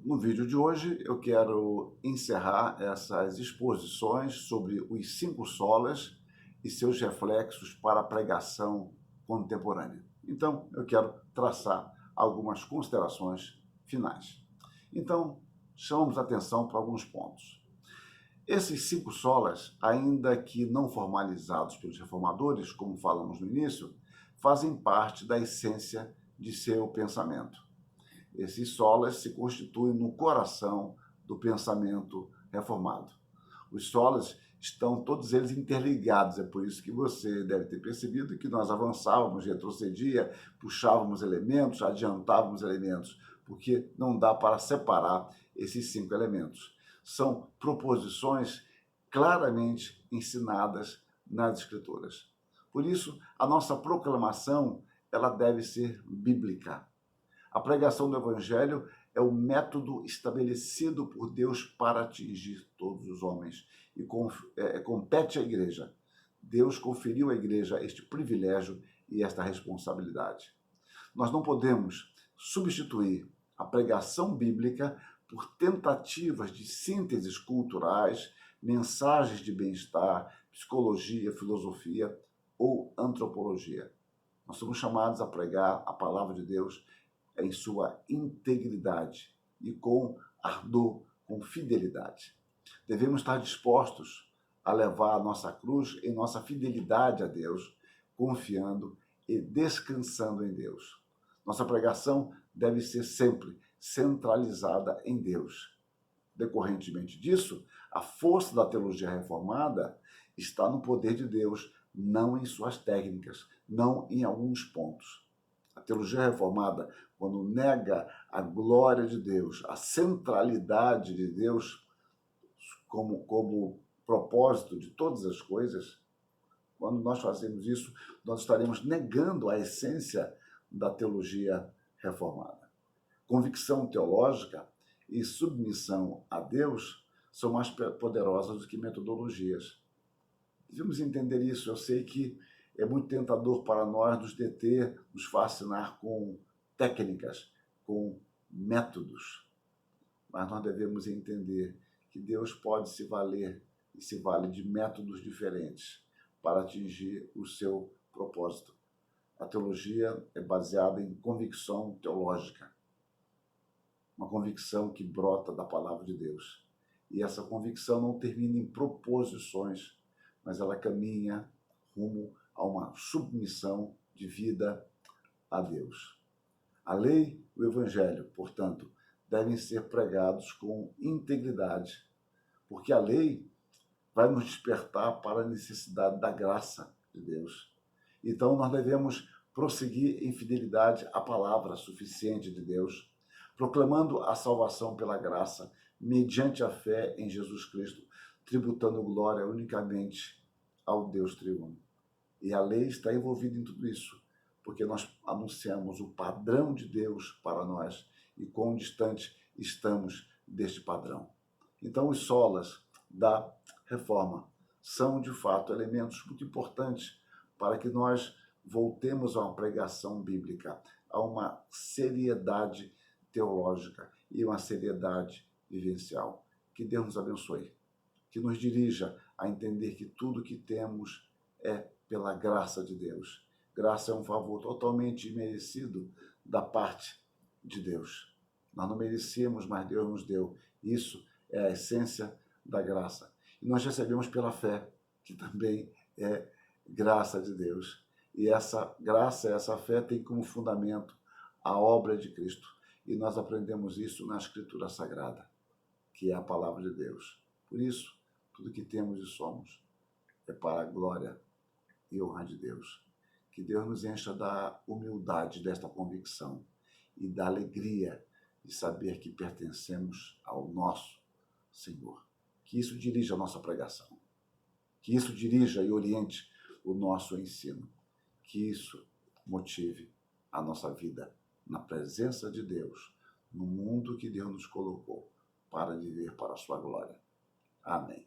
No vídeo de hoje eu quero encerrar essas exposições sobre os 5 solas e seus reflexos para a pregação contemporânea. Então eu quero traçar algumas considerações finais. Então chamamos atenção para alguns pontos. Esses 5 solas, ainda que não formalizados pelos reformadores, como falamos no início, fazem parte da essência de seu pensamento. Esses solas se constituem no coração do pensamento reformado. Os solas estão todos eles interligados, é por isso que você deve ter percebido que nós avançávamos, retrocedia, puxávamos elementos, adiantávamos elementos, porque não dá para separar esses 5 elementos. São proposições claramente ensinadas nas Escrituras. Por isso, a nossa proclamação ela deve ser bíblica. A pregação do Evangelho é o método estabelecido por Deus para atingir todos os homens e compete à igreja. Deus conferiu à igreja este privilégio e esta responsabilidade. Nós não podemos substituir a pregação bíblica por tentativas de sínteses culturais, mensagens de bem-estar, psicologia, filosofia ou antropologia. Nós somos chamados a pregar a palavra de Deus em sua integridade e com ardor, com fidelidade. Devemos estar dispostos a levar a nossa cruz em nossa fidelidade a Deus, confiando e descansando em Deus. Nossa pregação deve ser sempre centralizada em Deus. Decorrentemente disso, a força da teologia reformada está no poder de Deus, não em suas técnicas, não em alguns pontos. A teologia reformada, quando nega a glória de Deus, a centralidade de Deus como propósito de todas as coisas, quando nós fazemos isso, nós estaremos negando a essência da teologia reformada. Convicção teológica e submissão a Deus são mais poderosas do que metodologias. Devemos entender isso. Eu sei que é muito tentador para nós nos deter, nos fascinar com técnicas, com métodos. Mas nós devemos entender que Deus pode se valer e se vale de métodos diferentes para atingir o seu propósito. A teologia é baseada em convicção teológica, uma convicção que brota da palavra de Deus. E essa convicção não termina em proposições, mas ela caminha rumo a uma submissão de vida a Deus. A lei e o evangelho, portanto, devem ser pregados com integridade, porque a lei vai nos despertar para a necessidade da graça de Deus. Então, nós devemos prosseguir em fidelidade à palavra suficiente de Deus, proclamando a salvação pela graça, mediante a fé em Jesus Cristo, tributando glória unicamente ao Deus triuno. E a lei está envolvida em tudo isso, porque nós anunciamos o padrão de Deus para nós e quão distante estamos deste padrão. Então, os solas da reforma são, de fato, elementos muito importantes para que nós voltemos a uma pregação bíblica, a uma seriedade teológica e uma seriedade vivencial. Que Deus nos abençoe, que nos dirija a entender que tudo que temos é pela graça de Deus. Graça é um favor totalmente imerecido da parte de Deus. Nós não merecíamos, mas Deus nos deu. Isso é a essência da graça. E nós recebemos pela fé, que também é graça de Deus. E essa graça, essa fé tem como fundamento a obra de Cristo. E nós aprendemos isso na Escritura Sagrada, que é a palavra de Deus. Por isso, tudo que temos e somos é para a glória e honra de Deus. Que Deus nos encha da humildade desta convicção e da alegria de saber que pertencemos ao nosso Senhor. Que isso dirija a nossa pregação. Que isso dirija e oriente o nosso ensino. Que isso motive a nossa vida na presença de Deus, no mundo que Deus nos colocou para viver para a sua glória. Amém.